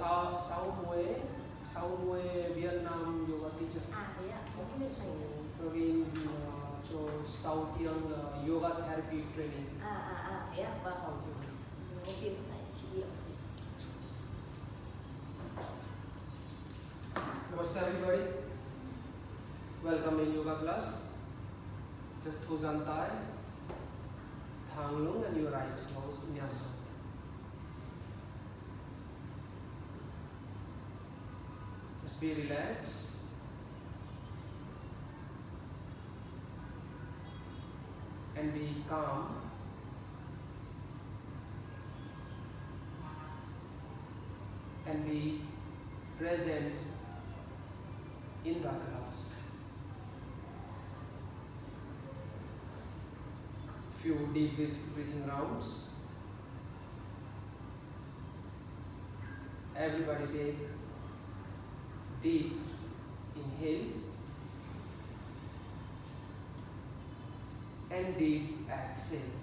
Sao Mue Vietnam yoga teacher. Thế ạ, có biết thầy. Praveen cho South Young yoga therapy training. Thế ạ, vâng. South Young. Có biết thầy trị liệu. Namaste everybody. Welcome in yoga class. Just Huzantai, Thang Lung and your eyes closed. Nyam. Just be relaxed. And be calm. And be present in the class. Few deep breathing rounds. Everybody take deep inhale and deep exhale.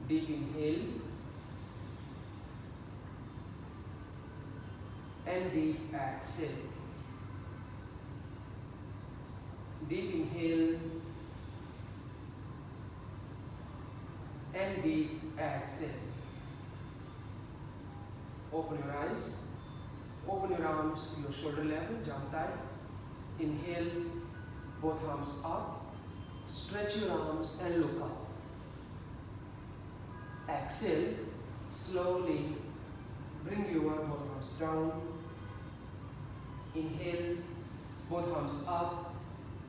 Deep inhale and deep exhale. Deep inhale and deep exhale. Open your eyes. Open your arms to your shoulder level, Jantai. Inhale, both arms up. Stretch your arms and look up. Exhale, slowly bring your both arms down. Inhale, both arms up.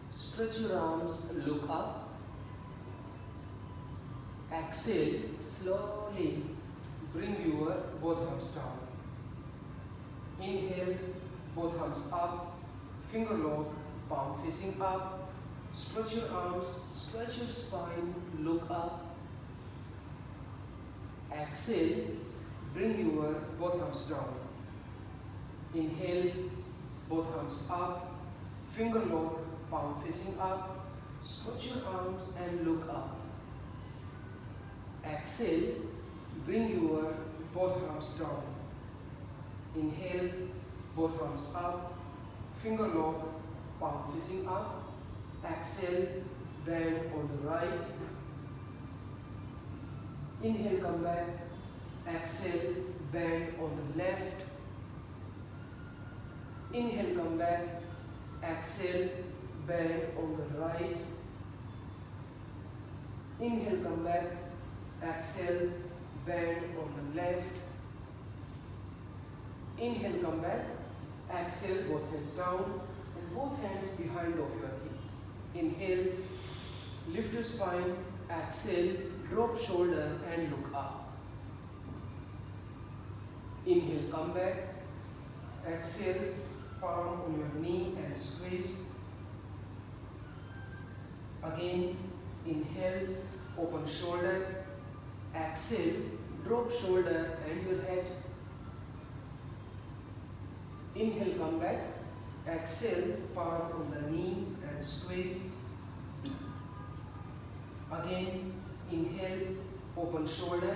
Stretch your arms, look up. Exhale, slowly bring your both arms down. Inhale, both arms up. Finger lock, palm facing up. Stretch your arms, stretch your spine, look up. Exhale, bring your both arms down. Inhale, both arms up. Finger lock, palm facing up. Stretch your arms and look up. Exhale, bring your both arms down. Inhale, both arms up. Finger lock, palm facing up. Exhale, bend on the right. Inhale, come back. Exhale, bend on the left. Inhale, come back. Exhale, bend on the right. Inhale, come back. Exhale, bend on the left. Inhale, come back. Exhale, both hands down and both hands behind of your hip. Inhale, lift your spine. Exhale, drop shoulder and look up. Inhale, come back. Exhale, palm on your knee and squeeze. Again, inhale, open shoulder. Exhale, drop shoulder and your head. Inhale, come back. Exhale, palm on the knee and squeeze. Again, inhale, open shoulder.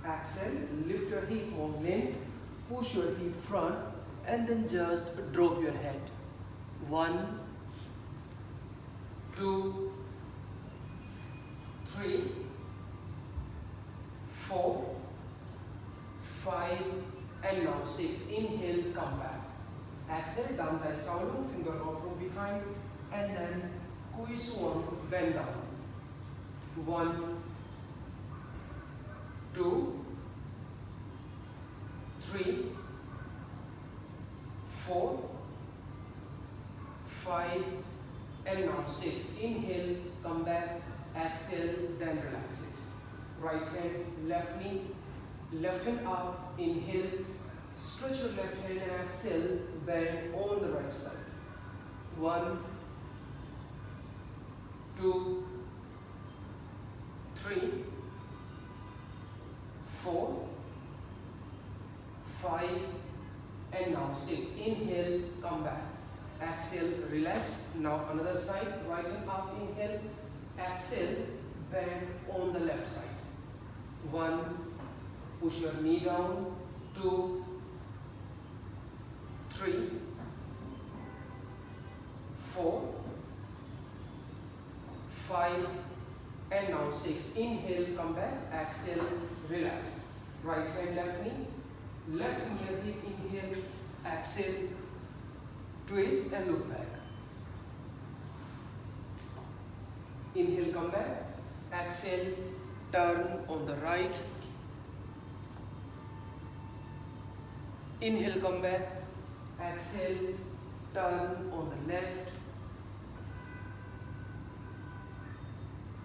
Exhale, lift your hip more length. Push your hip front and then just drop your head. 1, 2, 3, 4, 5, and now 6. Inhale, come back. Exhale, down by Saulung, finger lock from behind, and then Kui Suan, bend down. 1, 2, 3, 4, 5, and now 6. Inhale, come back. Exhale, then relax it. Right hand, left knee, left hand up. Inhale, stretch your left hand and exhale, bend on the right side. 1, 2, 3, 4, 5, and now 6. Inhale, come back. Exhale, relax. Now another side, right hand up, inhale. Exhale, bend on the left side. 1, push your knee down, 2, 3, 4, 5, and now 6. Inhale, come back, exhale, relax. Right hand, left knee, left near hip, inhale, exhale, twist and look back. Inhale, come back, exhale, turn on the right. Inhale, come back, exhale, turn on the left.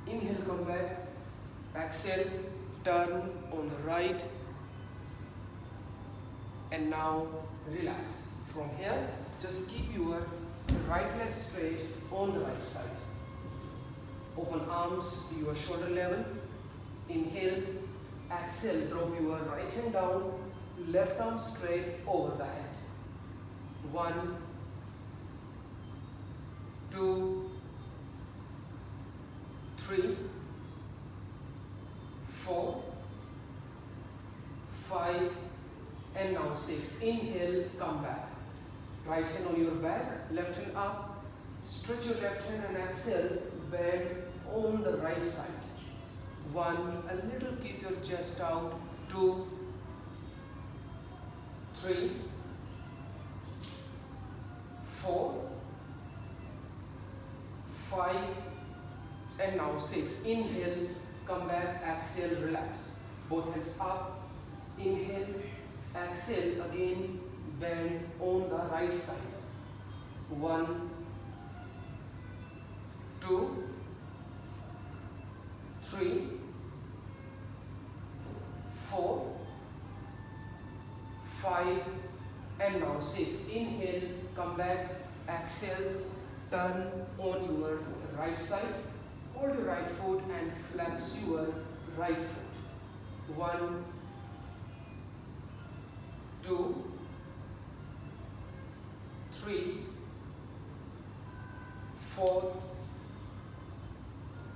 Inhale, come back, exhale, turn on the right. And now relax. From here, just keep your right leg straight on the right side. Open arms to your shoulder level. Inhale, exhale, drop your right hand down, left arm straight over the head. 1, 2, 3, 4, 5, and now 6. Inhale, come back. Right hand on your back, left hand up. Stretch your left hand and exhale, bend on the right side. 1, a little, keep your chest out. 2, 3, 4, 5, and now 6. Inhale, come back, exhale, relax. Both hands up. Inhale, exhale, again, bend on the right side. 1, 2, 3, 4, 5, and now 6. Inhale, come back, exhale, turn on your right side. Hold your right foot and flex your right foot. 1, 2, 3, 4,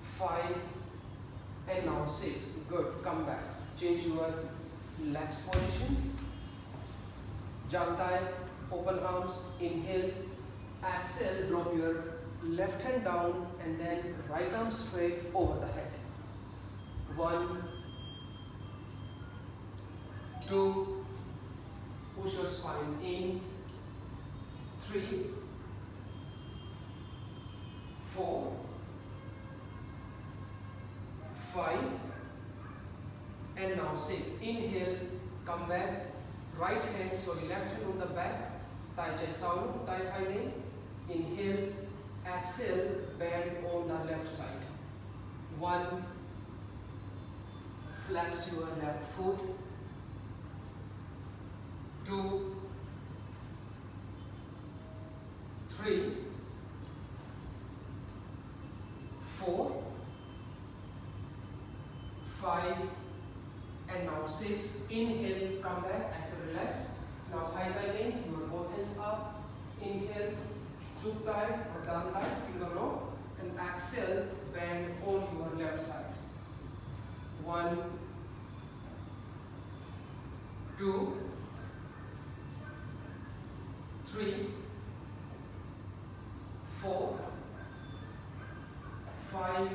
5, and now 6. Good. Come back. Change your legs position. Jantai, open arms. Inhale, exhale, drop your left hand down and then right arm straight over the head. 1, 2, push your spine in. 3, 4, 5, and now 6. Inhale, come back. Right hand, sorry, left hand on the back. Tai Chi sound, Tai Phi Ling. Inhale, exhale, bend on the left side. 1, flex your left foot. 2, 3, 4, 5, and now 6. Inhale, come back, exhale, relax. Now high line, your both hands up. Inhale, chuk thigh or down thigh, finger lock, and exhale, bend on your left side. 1, 2, 3, 4, 5,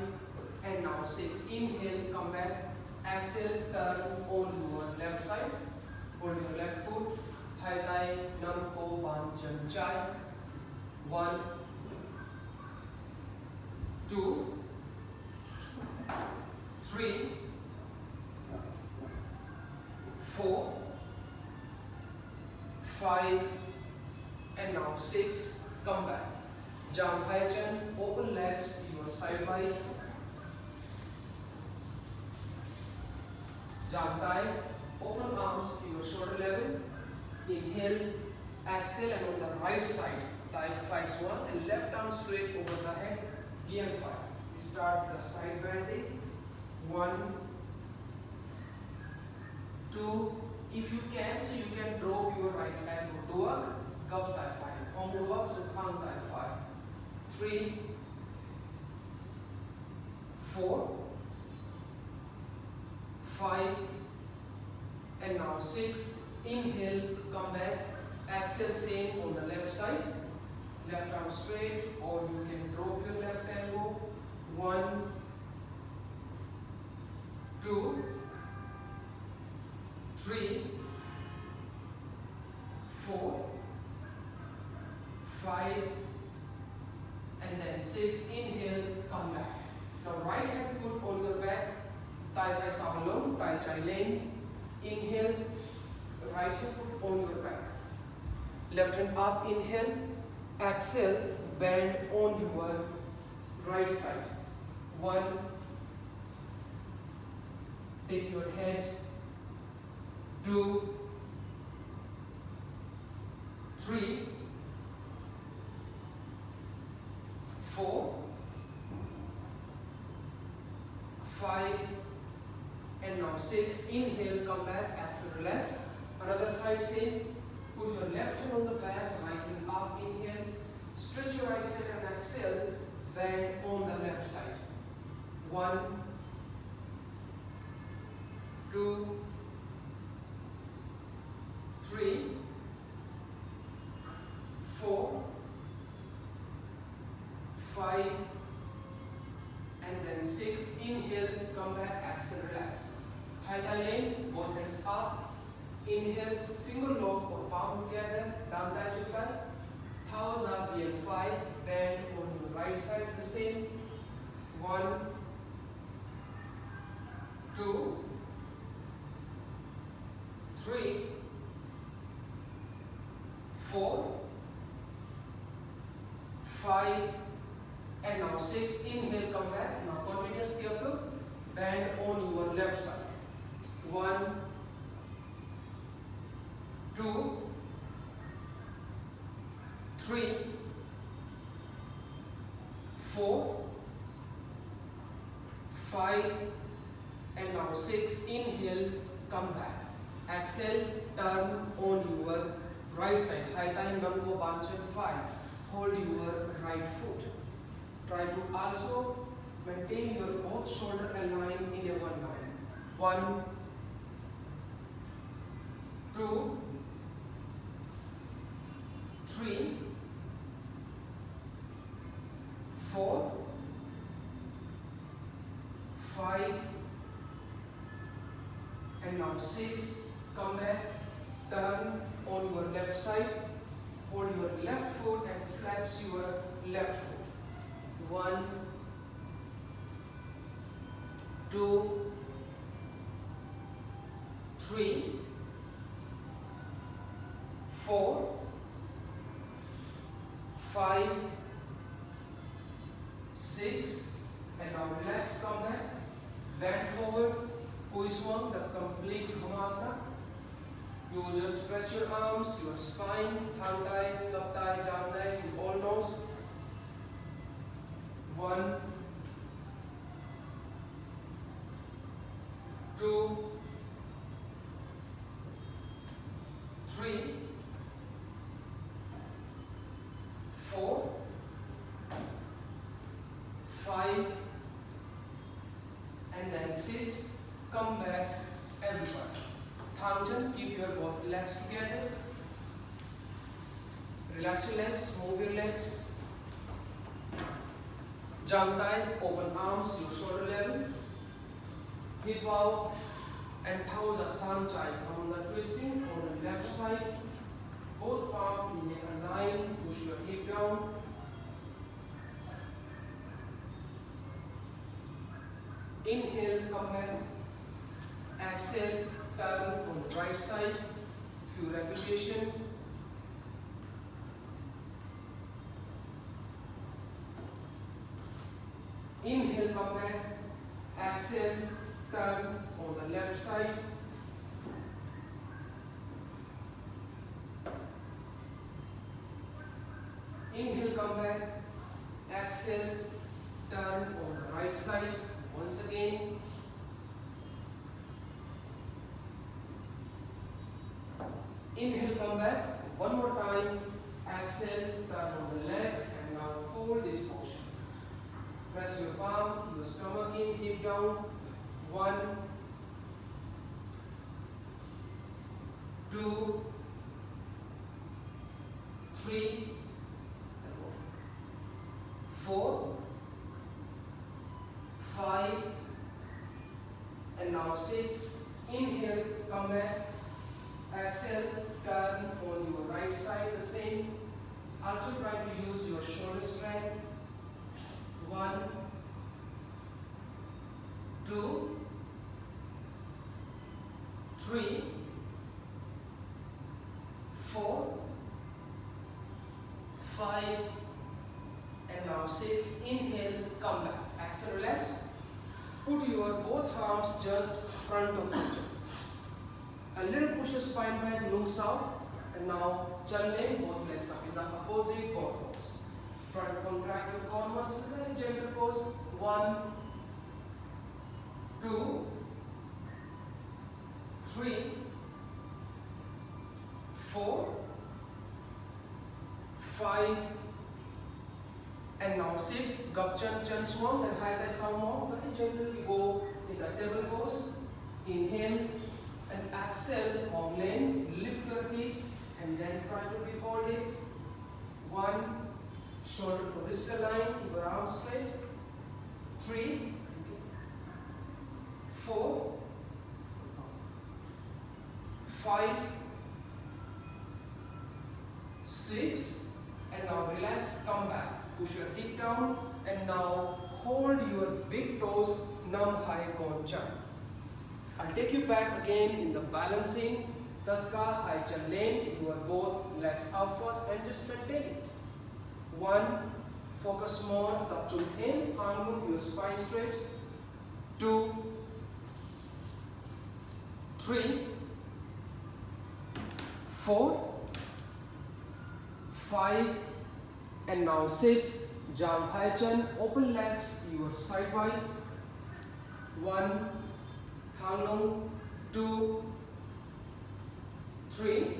and now 6. Inhale, come back. Exhale, turn on your left side. Hold your left foot. Hai Tai, Nam Ko Ban Chan Chai. 1, 2, 3, 4, 5, and now 6. Come back. Jump high chin, open legs, your sidewise. Jump thigh, open arms to your shoulder level. Inhale, exhale, and on the right side, thigh flies 1 and left arm straight over the head. Gian 5. We start the side bending. 1, 2. If you can, so you can drop your right elbow. Duak, Gap thigh 5. Hong Duak, so Thang thigh 5. 3, 4, 5, and now 6. Inhale, come back, exhale, same on the left side, left arm straight, or you can drop your left elbow. 1, 2, 3, 4, 5, and then 6. Inhale, come back. Now right hand put on your back, tai vai sao long, tai chai lane. Inhale, right hand put on your back. Left hand up, inhale, exhale, bend on your right side. 1, take your head. 2, 3, 4, 5, and now 6. Inhale, come back, exhale, relax. Another side, same. Put your left hand on the back, right hand up, inhale. Stretch your right hand and exhale, bend on the left side. 1, 2, 3, 4, 5, and then 6. Inhale, come back, exhale, relax. Hai tai lane, both hands up. Inhale, finger lock or palm together, down tai chuk tai. Thumbs up, BL5, bend on your right side, the same. 1, 2, 3, 4, 5, and now 6. Inhale, come back. Now continuously up to bend on your left side. 1, 2, 3, 4, 5, and now 6. Inhale, come back. Exhale, turn on your right side. Hai tai namko banchan 5. Hold your right foot. Try to also maintain your both shoulder aligned in a one line. 1, 2, 3, 4, 5, and now 6. Come back, turn on your left side, hold your left foot and flex your left foot. 1, 2, 3, 4, 5, 6, and now relax, come back, bend forward, Puiswang, the complete Bhumasana. You will just stretch your arms, your spine, thang tai, lap tai, jam tai, you all knows. 1, 2, 3, 4, 5, and then 6. Come back, everyone. Thangjan, keep your both legs together. Relax your legs, move your legs. Jang tai, open arms, your shoulder level. Hip bow and Thauza San Chai. Come on the twisting on the left side. Both palms in a line, push your hip down. Inhale, come back. Exhale, turn on the right side. Few repetitions. Inhale, come back. Exhale, turn on the left side. Inhale, come back. Exhale, turn on the right side. Once again. Inhale, come back. One more time. Exhale, turn on the left, and now hold this position. Press your palm, your stomach in, hip down. 1, 2, 3, 4, 5, and now 6. Inhale, come back. Exhale, turn on your right side the same. Also try to use your shoulder strength. 1, 2, 3, 4, 5, and now 6. Inhale, come back. Exhale, relax. Put your both arms just front of your chest. A little push your spine back, looks out, and now chin length, both legs up in the opposite core pose. Try to contract your core muscle, very gentle pose. 1, 2, 3, 4, 5, and now 6. Gapchan, chin swung, and high thigh sound more. Very gently go in the table pose. Inhale and exhale, long length. Lift your hip and then try to be holding. 1, shoulder to wrist line, keep your arms straight. 3, 4, 5, 6, and now relax, come back. Push your hip down and now hold your big toes, Nam High Cone Chan. I'll take you back again in the balancing Tatka High Chan lane. You are both legs out first and just maintain it. 1, focus more, top to thin, move your spine straight. 2, 3, 4, 5, and now 6. Jump high chin, open legs, you are sidewise. 1, Thang 2, 3,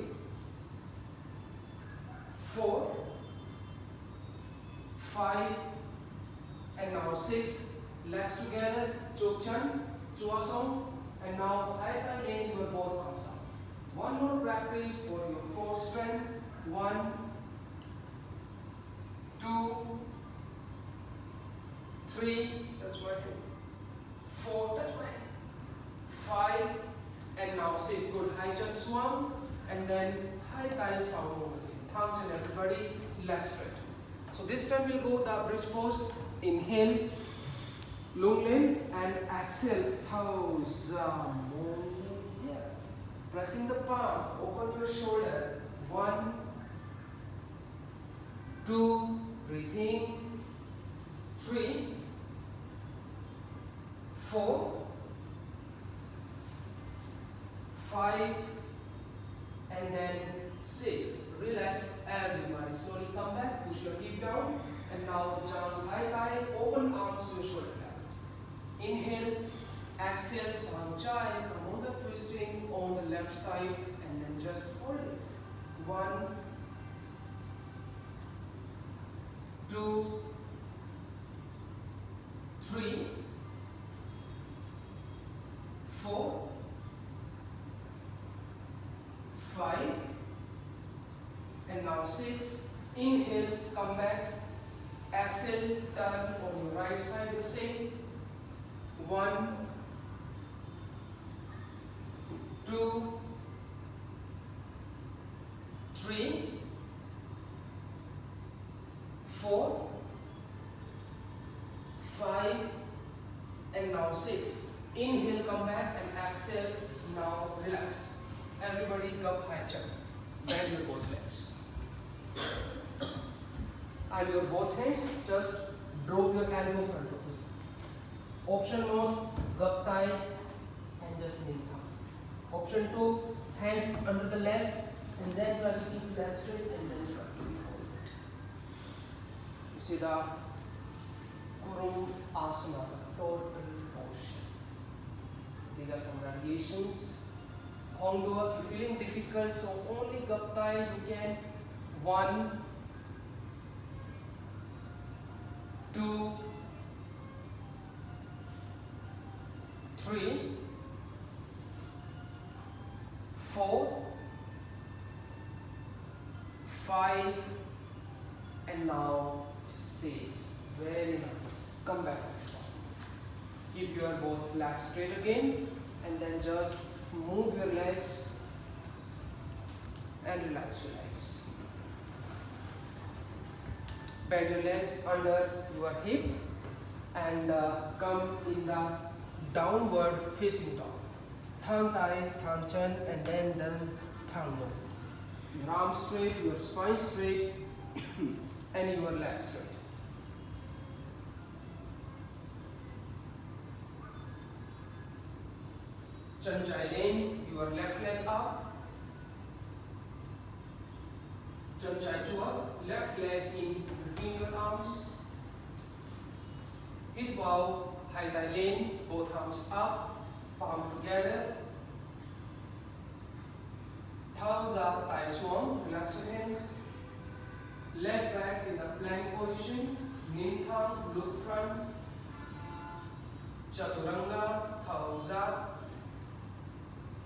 4, 5, and now 6. Legs together, Chok Chan, Chuasong, and now high thigh lane, you are both arms up. One more practice for your core strength. 1, 2, 3, touch my toe. 4, touch my hand. 5, and now 6. Good high chin swung, and then high thigh sound over here. Thang chin, everybody, legs straight. So this time we'll go the bridge pose. Inhale, long length, and exhale, toes here. Pressing the palm, open your shoulder. 1, 2, breathe in. 3, 4, 5, and then 6. Relax, everybody. Slowly come back, push your hip down, and now jump high thigh, open arms to your shoulder pad. Inhale, exhale, Sanchai, come on the twisting on the left side, and then just hold it. 1, 2, 3, 4, 5, and now 6. Inhale, come back. Exhale, turn on your right side the same. 1, 2, 3, 4, 5, and now 6. Inhale, come back, and exhale, now relax. Everybody cup high chin. Bend your both legs. And your both hands, just drop your elbow front of this. Option 1, gup thigh, and just knee down. Option 2, hands under the legs, and then try to keep legs straight, and then try to hold it. You see the Kurum Asana, the total motion. These are some variations. Hongduo, if you're feeling difficult, so only gup thigh you can. 1, 2, 3, 4, 5, and now 6. Very nice. Come back. Keep your both legs straight again, and then just move your legs and relax your legs. Bend your legs under your hip and come in the downward facing dog. Thang tai, thang chan, and then thang no. Your arms straight, your spine straight, and your legs straight. Chan chai lane, your left leg up. Chan chai chuak, left leg in between your arms. Hit bow, hai tai lane, both arms up, palm together. Thauza tai swan, relax your hands. Leg back in the plank position. Nin thang, look front. Chaturanga, thauza.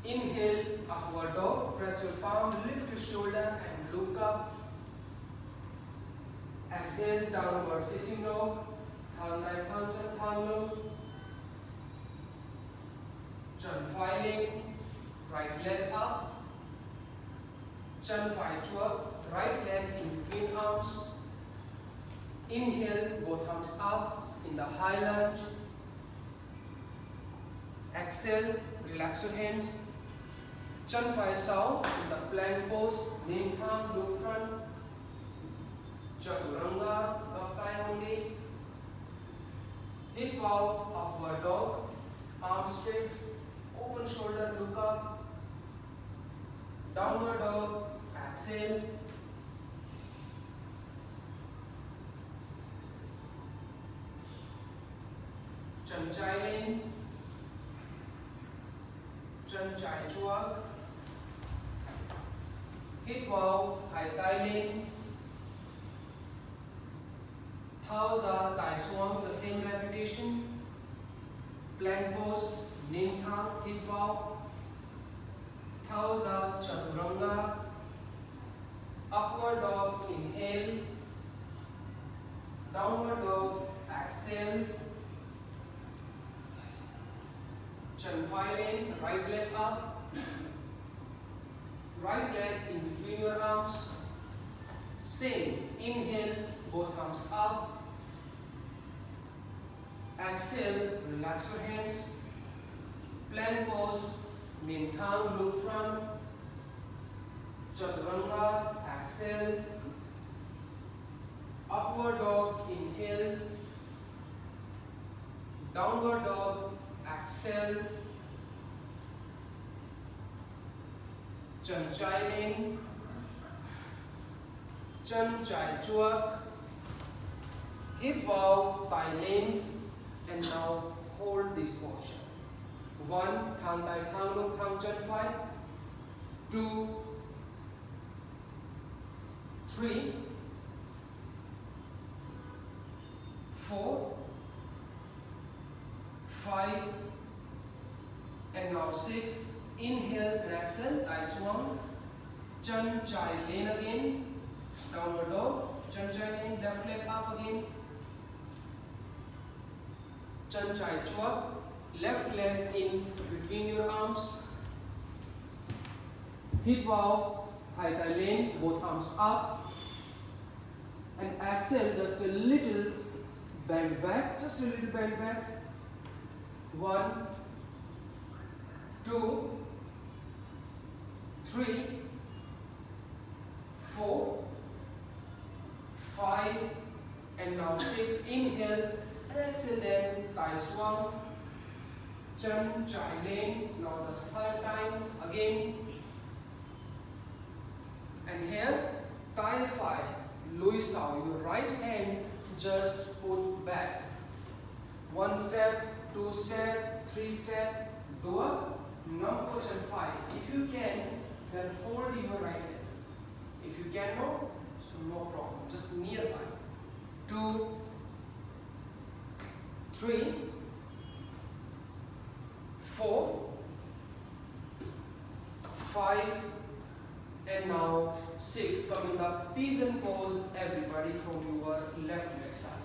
Inhale, upward dog. Press your palm, lift your shoulder and look up. Exhale, downward facing dog. Thang tai, thang chan, thang no. Chan filing, right leg up. Chan Phai Chuak, right leg in between arms. Inhale, both arms up in the high lunge. Exhale, relax your hands. Chan Phai Sao in the plank pose. Nin thang, look front. Chaturanga, up thigh only. Hip bow, upward dog. Arms straight. Open shoulder, look up. Downward dog. Exhale. Chan chai lane. Chan chai chuak. Hit bow, hai tai lane. Thauza tai swan, the same repetition. Plank pose, nin thang, hit bow. Thauza chaturanga. Upward dog, inhale. Downward dog, exhale. Chan Phai lane, right leg up. Right leg in between your arms. Same, inhale, both arms up. Exhale, relax your hands. Plank pose, nin thang, look front. Chaturanga, exhale. Upward dog, inhale. Downward dog, exhale. Chan chai lane. Chan chai chuak. Hit bow, tai lane. And now hold this posture. 1, thang tai thang no, thang chan phai. 2, 3, 4, 5, and now 6. Inhale and exhale, tai swan. Chan chai lane again. Downward dog. Chan chai lane, left leg up again. Chan chai chuak. Left leg in between your arms. Hit bow, hai tai lane, both arms up. And exhale, just a little bend back, just a little bend back. 1, 2, 3, 4, 5, and now 6. Inhale and exhale, then tai swan. Chan chai lane, now the third time again. And here, tai phi, Lui Sao, your right hand just put back. 1 step, 2 step, 3 step, dua, nam ko chan phai. If you can, then hold your right hand. If you cannot, so no problem, just nearby. 2, 3, 4, 5, And now 6. Come in the pigeon pose, everybody, from your left leg side.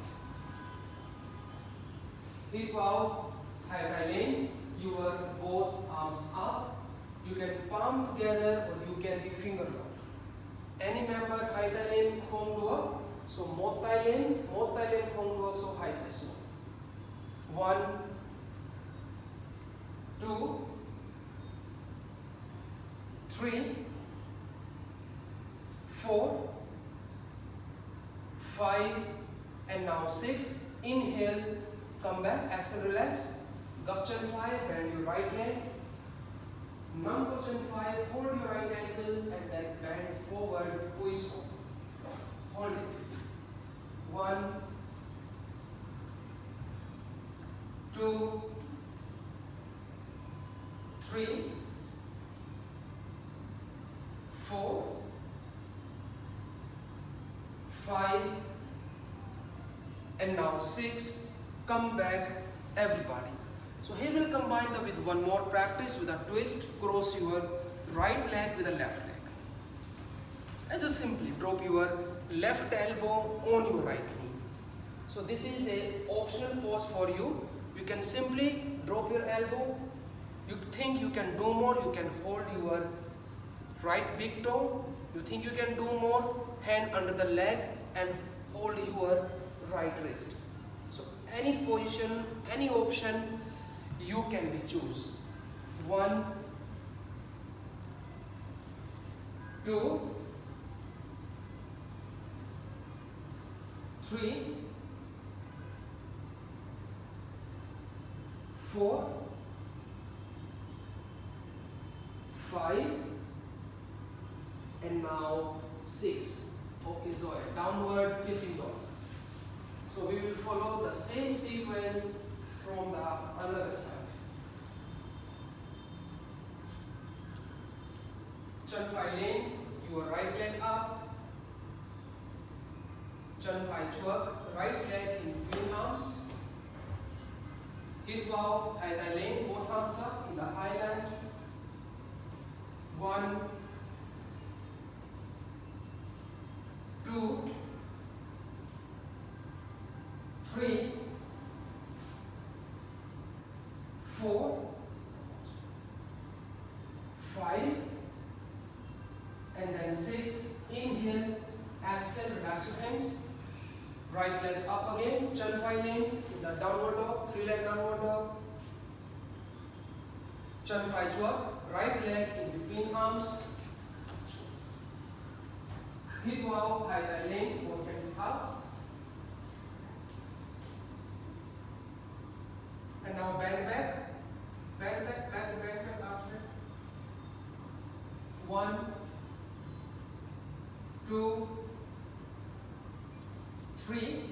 Hip out, high line, your both arms up. You can palm together or you can be finger locked. Any member high line, khom luak. So mot tai len, khom luak, so high this one. 1, 2, 3, 4, 5, and now 6. Inhale, come back, exhale, relax. Gapchan 5, bend your right leg. Nampochan 5, hold your right ankle and then bend forward, twist. Hold it. 1, 2, 3, 4, 5, and now 6. Come back, everybody. So here we'll combine with one more practice with a twist. Cross your right leg with the left leg. And just simply drop your left elbow on your right knee. So this is a optional pose for you. You can simply drop your elbow. You think you can do more, you can hold your right big toe. You think you can do more, hand under the leg and hold your right wrist. So any position, any option you can be choose. 1, 2, 3, 4, 5, and now 6. Okay, so a downward facing dog. So we will follow the same sequence from the another side. Chan Phai Leng, your right leg up. Chan Phai Chuak, right leg in between arms. Hit Wow, Hai Tai Leng, both arms up in the high lunge. 1, 2, 3, 4, 5, and then 6. Inhale, exhale, relax your hands. Right leg up again, Chan Phai Leng in the downward dog, 3-leg downward dog. Chan Phai Chuak, right leg in between arms. Hit Wow, Hai Tai Leng, both hands up. And now bend back, bend back after it. 1, 2, 3,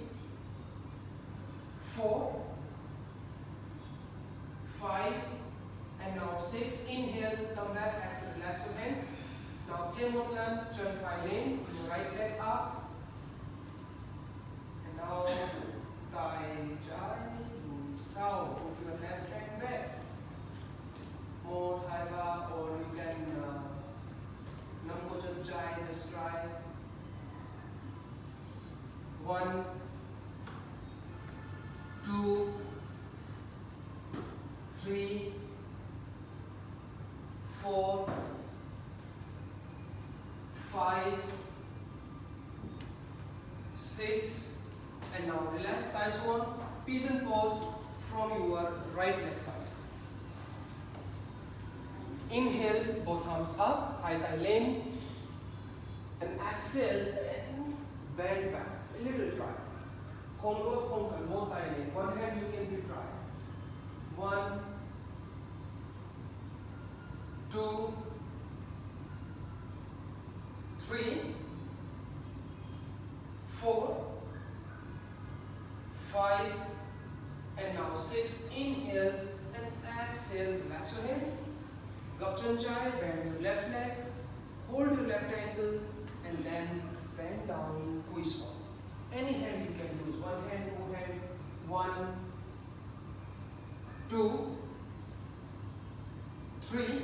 4, 5, and now 6. Inhale, come back, exhale, relax your hand. Now Themotlam, Chan Phai Leng, your right leg up. And now Tai Chai, Sao, put your left leg back. More Thaiba, or you can Nampo Chan Chai, just try. 1, 2, 3, 4, 5, 6, and now relax, Tai Swan, pigeon pose from your right leg side. Inhale, both arms up, Hai Tai Leng, and exhale and bend back. A little try. Kongo, Konkan, both Tai Leng. One hand you can be try. 1, 2, 3, 4, 5, and now 6. Inhale and exhale. Relax your hands. Gapchan Chai, bend your left leg, hold your left ankle, and then bend down, twist one. Any hand you can use. One hand, two hand. 1, 2, 3,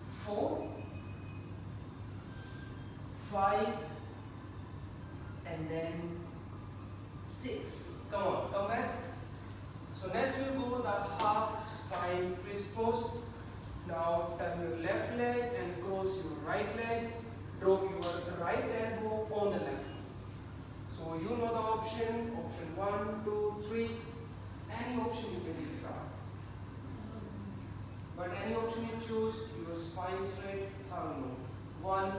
4, 5, and then 6. Come on, come back. So next we'll go the half spine twist pose. Now turn your left leg and cross your right leg. Drop your right elbow on the left. So you know the option 1, 2, 3. Any option you can really try. But any option you choose, your spine straight, thumb low. 1,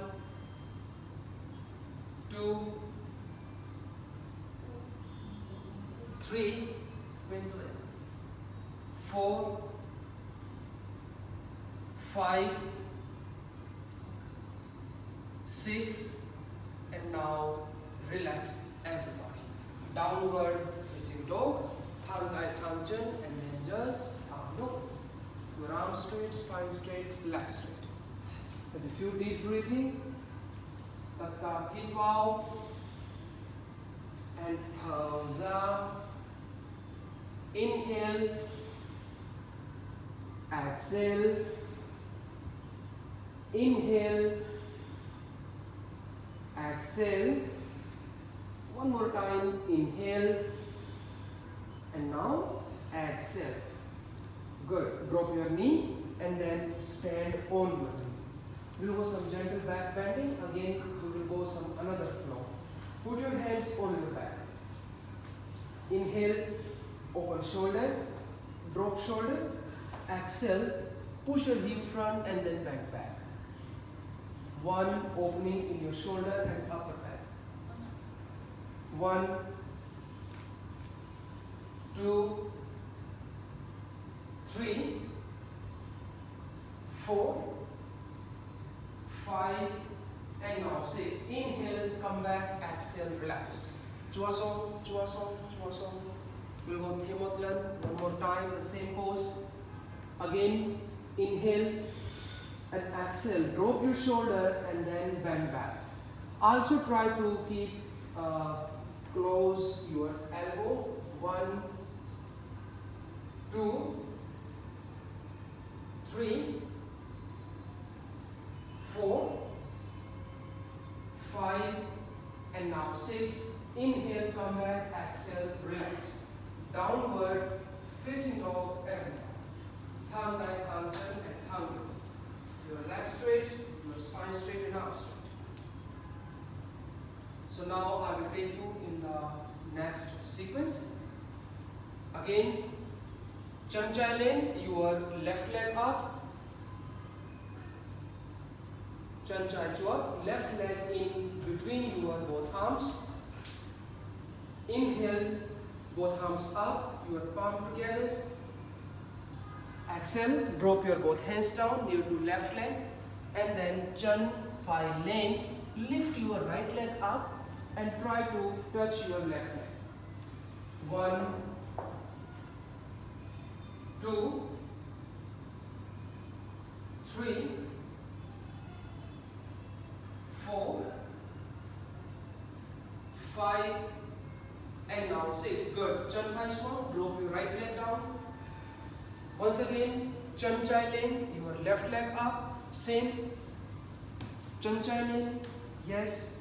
2, 3, 4, 5, 6, and now relax everybody. Downward facing dog, thumb tight, thumb chin, and then just thumb low. Your arms straight, spine straight, legs straight. With a few deep breathing, Tatta Kitwao, and Thauza. Inhale, exhale, inhale, exhale. One more time, inhale, and now exhale. Good. Drop your knee and then stand on your knee. We'll go some gentle back bending. Again, we will go some another flow. Put your hands on your back. Inhale, open shoulder, drop shoulder. Exhale, push your hip front and then bend back. One opening in your shoulder and upper back. 1, 2, 3, 4, 5, and now 6. Inhale, come back, exhale, relax. Chuasong, chuasong, chuasong. We'll go Themotlan one more time, the same pose. Again, inhale and exhale. Drop your shoulder and then bend back. Also try to keep close your elbow. 1, 2, 3, 4, 5, and now 6. Inhale, come back, exhale, relax. Downward facing dog, everyone. Thumb tight, thumb chin, and thumb low. Your legs straight, your spine straight, and arms straight. So now I will take you in the next sequence. Again, Chanchai lane, your left leg up. Chanchai chuak, left leg in between your both arms. Inhale, both arms up, your palm together. Exhale, drop your both hands down near to left leg. And then Chan Phi lane, lift your right leg up and try to touch your left leg. 1, 2, 3, 4, 5, and now 6. Good. Chan Phi Swan, drop your right leg down. Once again, Chan Chai lane, your left leg up. Same. Chan Chai lane, yes.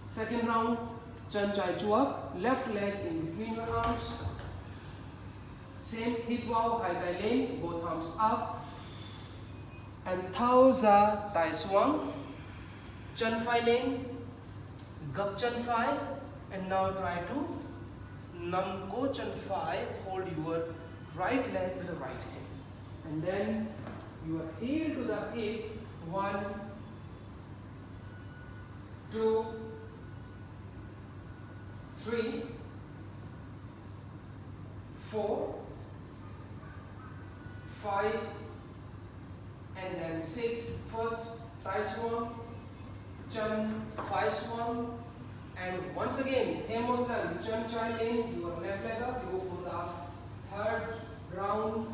Second round, Chan Chai Chuak, left leg in between your arms. Same, Hitwao, Hai Tai lane, both arms up. And Thao Za Tai Swang, Chan Phi lane, Gup Chan Phi, and now try to Nam Ko Chan Phi, hold your right leg with the right hand. And then your heel to the hip, 1, 2, 3, 4, 5, and then 6. First, Tai Swan, Chan Phi Swan, and once again, Hemotlan, Chan Chai lane, your left leg up, you go for the third round.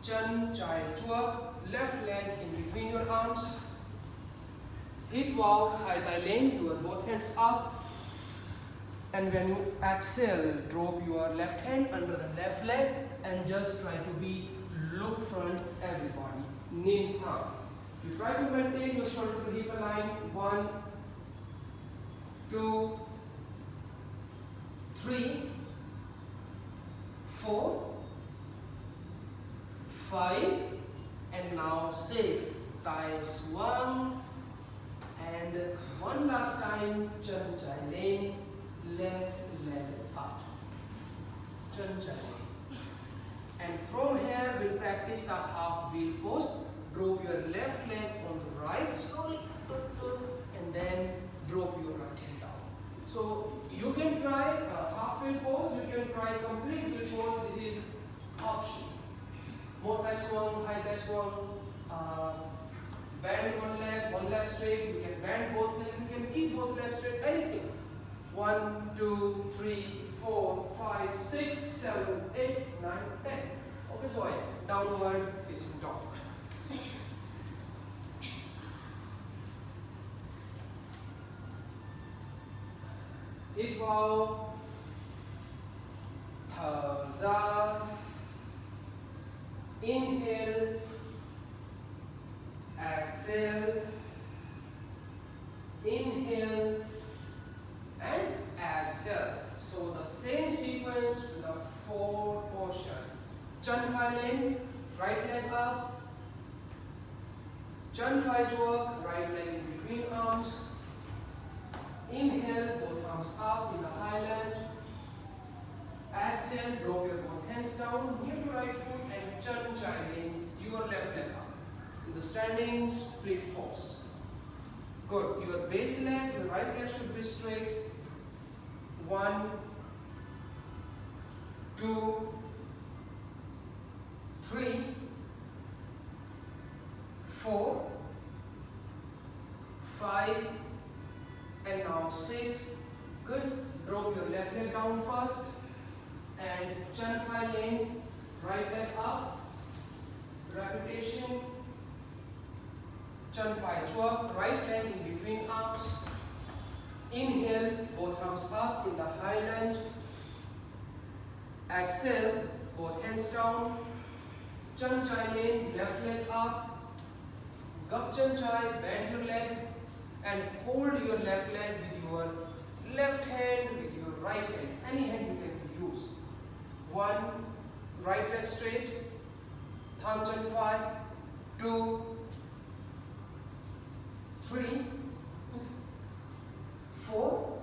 Chan Chai Chuak, left leg in between your arms. Hitwao, Hai Tai lane, your both hands up. And when you exhale, drop your left hand under the left leg and just try to be look front everybody. nin thumb. You try to maintain your shoulder to hip line. 1, 2, 3, 4, 5, and now 6. Thighs 1 and one last time. Chan chai lane, left leg up. Chan chai lane. And from here we'll practice the half wheel pose. Drop your left leg on the right slowly, and then drop your right hand down. So you can try half wheel pose, you can try complete wheel pose. This is option. More thigh swung, high thigh swung, bend one leg straight. You can bend both legs, you can keep both legs straight, anything. 1, 2, 3, 4, 5, 6, 7, 8, 9, 10. Okay, so downward facing dog. Hit bow, thaza, inhale, exhale, inhale, and exhale. So the same sequence with the 4 postures. Chan Phi Lin, right leg up. Chan Phi Jog, right leg in between arms. Inhale, both arms up in the high lunge. Exhale, drop your both hands down near your right foot and Chan Chai Lin, your left leg up. In the standing split pose. Good. Your base leg, your right leg should be straight. 1, 2, 3, 4, 5, and now 6. Good. Drop your left leg down first and Chan Phi Lin, right leg up. Repetition. Chan Phi Jog, right leg in between arms. Inhale, both arms up in the high lunge. Exhale, both hands down. Chan Chai Lin, left leg up. Gup Chan Chai, bend your leg and hold your left leg with your left hand, with your right hand. Any hand you can use. 1, right leg straight. Thumb Chan Phi. 2, 3, 4,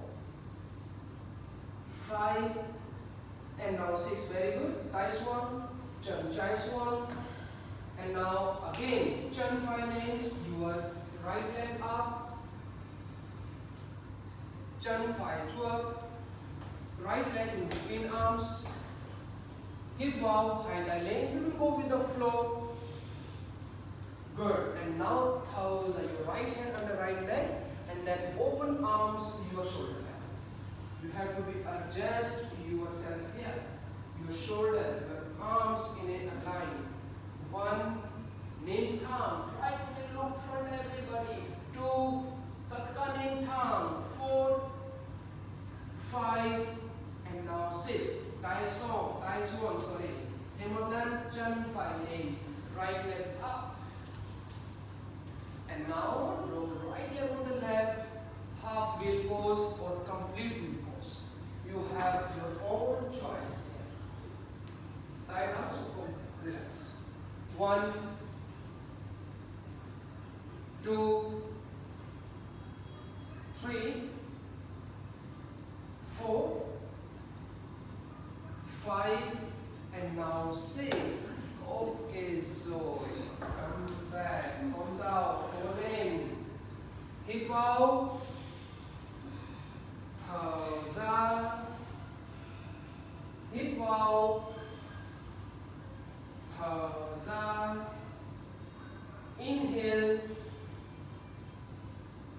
5, and now 6. Very good. Tai Swan, Chan Chai Swan, and now again Chan Phi Lin, your right leg up. Chan Phi Jog, right leg in between arms. Hit bow, high thigh lane. You will go with the flow. Good. And now thaza, your right hand on the right leg, and then open arms to your shoulder level. You have to be adjust yourself here. Your shoulder, your arms in a line. 1, nin thumb. Try to look front everybody. 2, tatka nin thumb. 4, 5, and now 6. Tai Swan, sorry. Hemodlan, Chan Phi Lin. Right leg up. And now drop the right leg on the left, half wheel pose or complete wheel pose. You have your own choice here. Tie up, so relax. 1, 2, 3, 4, 5, and now 6. Okay, Zoe, come back, comes out, hold in. Hit bow, thaza, hit bow, thaza, inhale,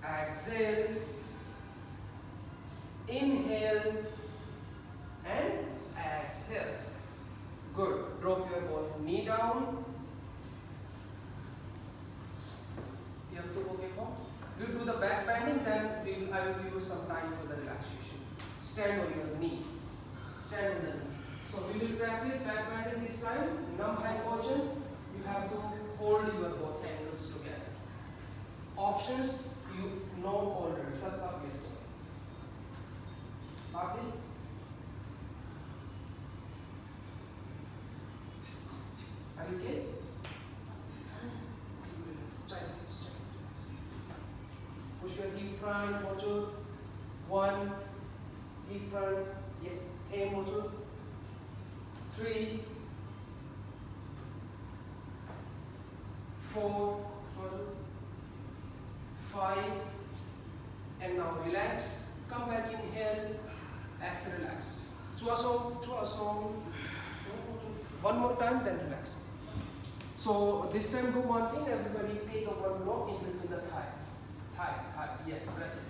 exhale, inhale, and exhale. Good. Drop your both knee down. You have to okay, we'll do the back bending, then I will give you some time for the relaxation. Stand on your knee. Stand on the knee. So we will practice back bending this time. Nam high position. You have to hold your both ankles together. Options you know already. First up here. Back. Are you okay? Push your hip front, watch out. 1, hip front, yeah, aim watch out. 3, 4, 5, and now relax. Come back, inhale, exhale, relax. Chuasong. One more time, then relax. So this time do one thing, everybody take a one block in between the thigh. Yes, press it.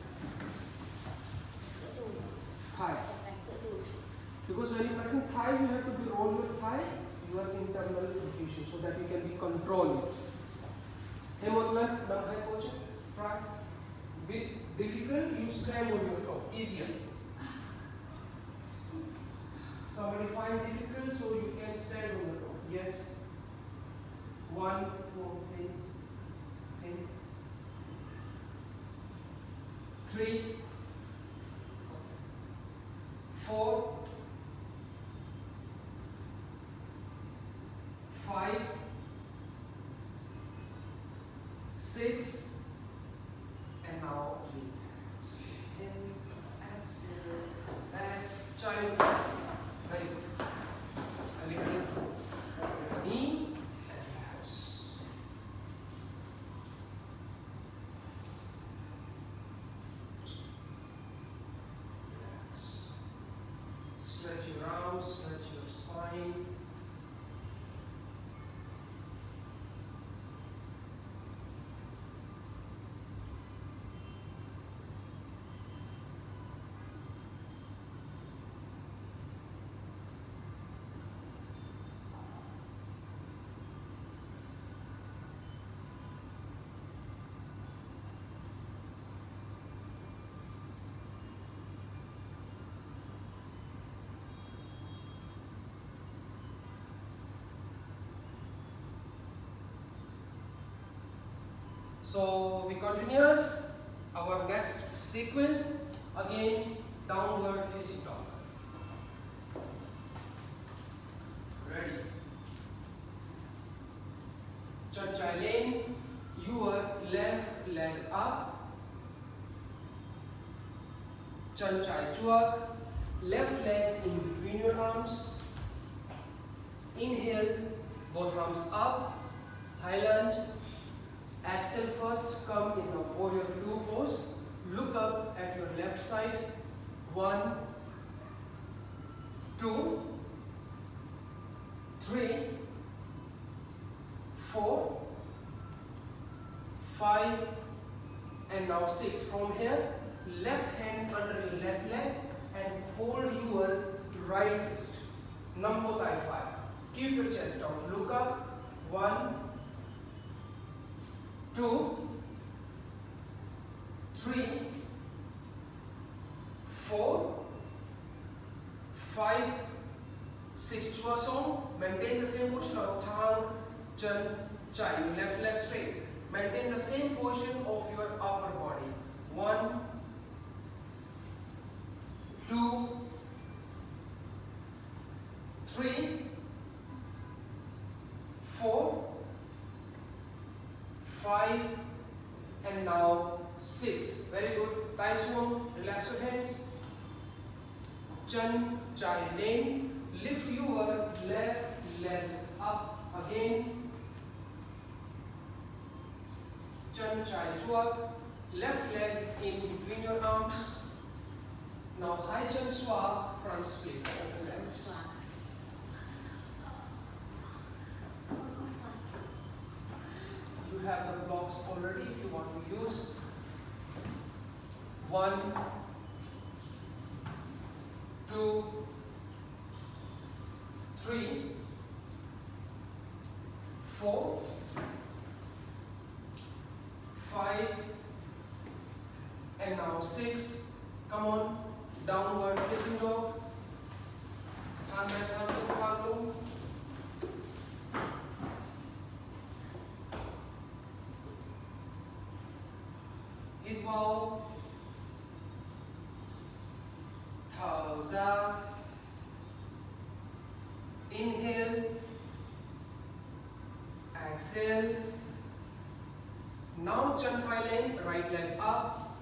Thigh. Because when you pressing thigh, you have to be roll your thigh, your internal rotation, so that you can be controlling it. Hemotla, Nanghai coach, try. With difficult, you scram on your toe, easier. Somebody find difficult, so you can stand on the toe. Yes. 1, 2, 3, 4, 5, 6, and now relax. Exhale, back, child. Very good. A little knee and relax. Relax. Stretch your arms, stretch your spine. So we continues our next sequence, again downward facing dog. Ready? Chanchai lane, your left leg up. Chanchai chuak, left leg in between your arms. Inhale, both arms up, high lunge. Exhale first, come in a warrior 2 pose. Look up at your left side. 1, 2, 3, 4, 5, and now 6. From here, left hand under your left leg and hold your right wrist. Nambo Tai 5. Keep your chest down. Look up. 1, 2, 3, 4, 5, 6. Chuasong. Maintain the same position. Now thang, chan, chai. Left leg straight. Maintain the same position of your upper body. 1, 2, 3, 4, 5, and now 6. Very good. Tai Suam, relax your hands. Chan, chai lane. Lift your left leg up again. Chan, chai chuak. Left leg in between your arms. Now high chan swap, front split. Open legs. You have the blocks already if you want to use. 1, 2, 3, 4, 5, and now 6. Come on, downward facing dog. Hand back, hand to. exhale. Now chan phai length, right leg up.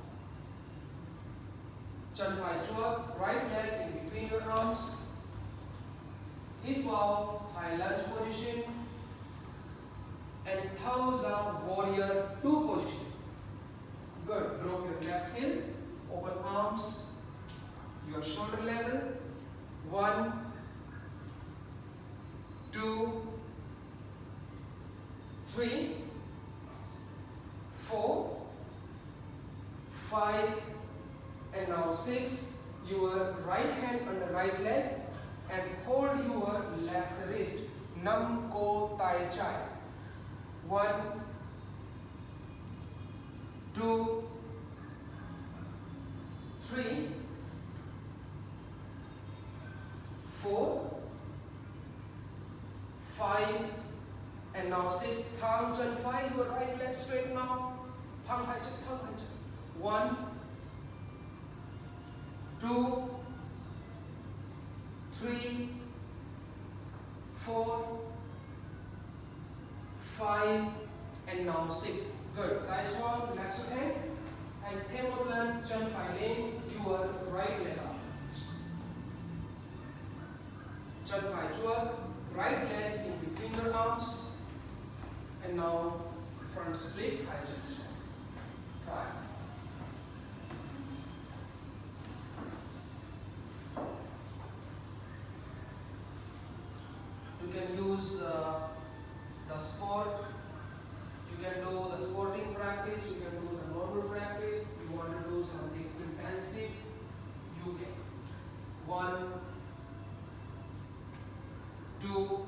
Chan phai chuak, right leg in between your arms. Hip bow, high lunge position. And Thauza warrior 2 position. Good. Drop your left heel, open arms, your shoulder level. 1, 2, 3, 4, 5, and now 6. Your right hand on the right leg and hold your left wrist. Nam Ko Tai Chai. 1, 2, 3, 4, 5, and now 6. Thang Chan Phai, your right leg straight now. Thang Hai Chak, Thang Hai Chak. 1, 2, 3, 4, 5, and now 6. Good. Nice one. Relax your hand. And Themotlan Chan Phai Lane, your right leg up. Chan Phai Chuak, right leg in between your arms. And now front split high jump. Try. You can use the sport. You can do the sporting practice. You can do the normal practice. You want to do something intensive, you can. 1, 2,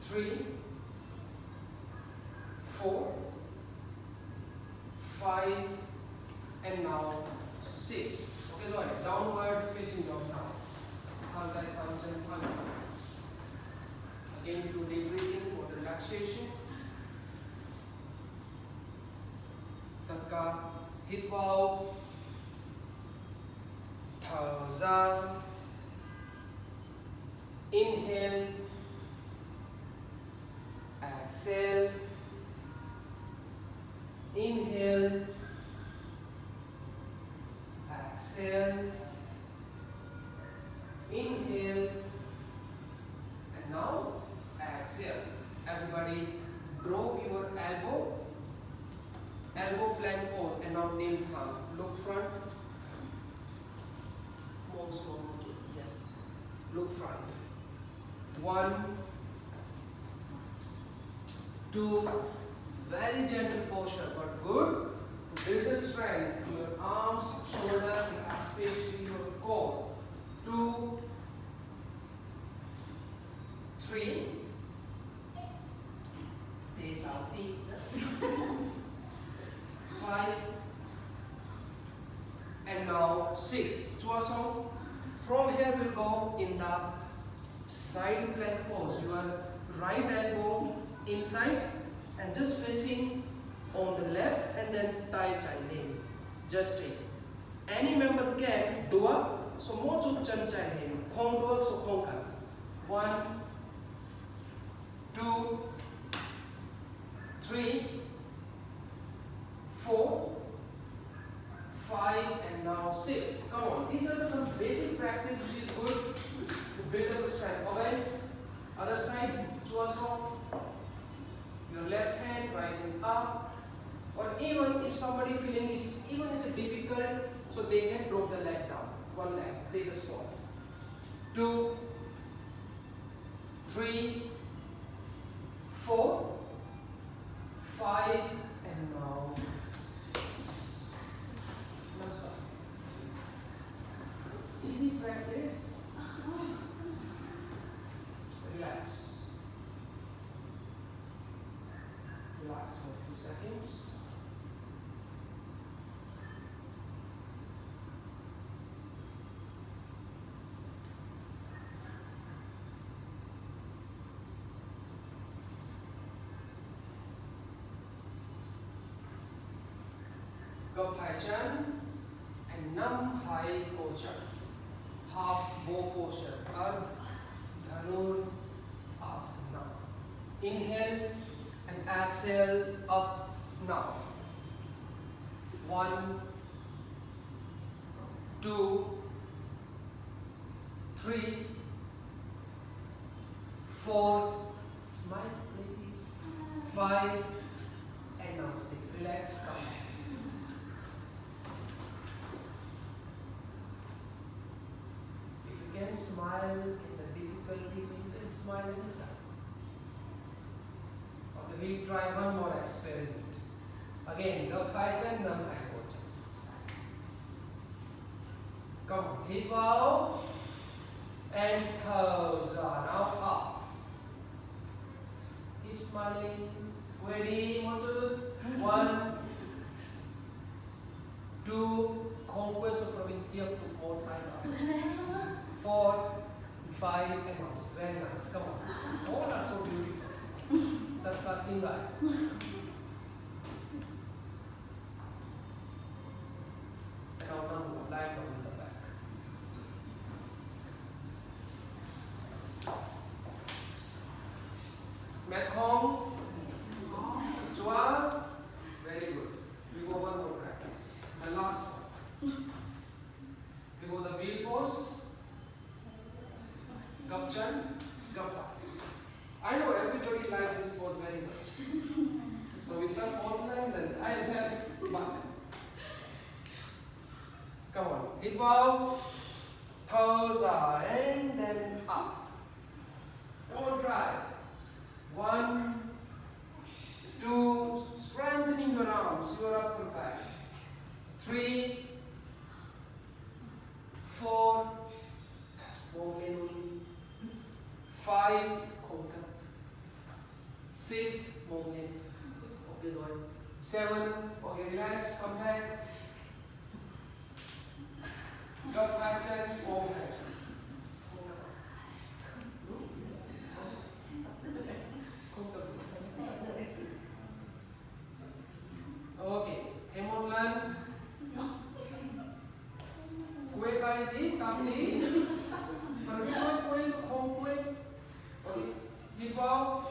3, 4, 5, and now 6. Okay, so downward facing dog now. Again, do deep breathing for the relaxation. Taka, hit bow, Thauza. Inhale, exhale, inhale, exhale, inhale, and now exhale. Everybody drop your elbow plank pose, and now kneel down. Look front. More slow, yes. Look front. 1, 2, very gentle posture, but good. Build the strength in your arms, shoulder, and especially your core. 2, 3, pace out deep. 5, and now 6. Chuasong. From here we'll go in the side plank pose. Your right elbow inside and just facing on the left, and then Tai Chai Lane. Just take. Any member can do up. So more to Chan Chai Lane. Khong do up, so khong ka. 1, 2, 3, 4, 5, and now 6. Come on. These are some basic practice which is good to build up the strength. Okay? Other side, Chuasong. Your left hand, right hand up. Or even if somebody feeling is difficult, so they can drop the leg down. One leg, take a squat. 2, 3, 4, 5, and now 6. Easy practice. Relax. Relax for a few seconds. Gop Hai Chan and Nam Hai Posture. Half bow posture. Ardh Dhanur Asana. Inhale and exhale up now. 1, 2, 3, 4, smile please, 5, and now 6. Relax, come back. If you can smile in the difficulties, you can smile anytime. Okay, we try one more experiment. Again, gap hai chan, nam hai ho chan. Come on, hit wow and thousand. Now up. Keep smiling. Ready, Motu? 1, 2, conquest of Provincia to more time. 4, 5, and also very nice. Come on. All are so beautiful. Tarka singai. And now number one, lie down in the back. Metcom. Chua. Very good. We go one more practice. My last one. We go the wheel pose. Gapchan. Gappa. I know everybody likes this pose very much. So we start online, then I have back. Come on. Hit wow. Toes are and then up. Come on, try. 1, 2, strengthening your arms, your upper back. 3, 4, movement. 5, conquer. 6, movement. Okay, sorry. 7, okay, relax, come back. Gap action, om action. Okay, Hemonlan. Kue kai gì? Tạm lý. Còn biết nói kue không kue. Okay, hít vào.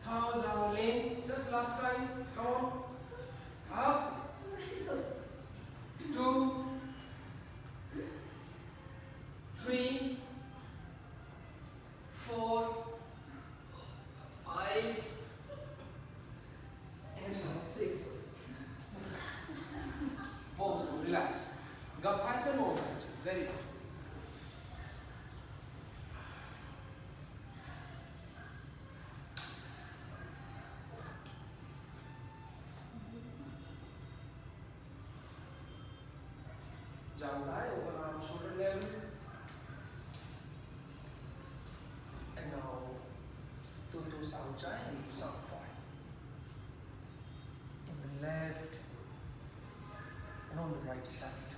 Thao down lên. Just last time. Come on. Up. 2, 3, 4, 5, and now 6. Pause, relax. Gap action, hold action. Very good. Down high, open arm, shoulder level. And now, to sound chai and to sound fine. On the left and on the right side.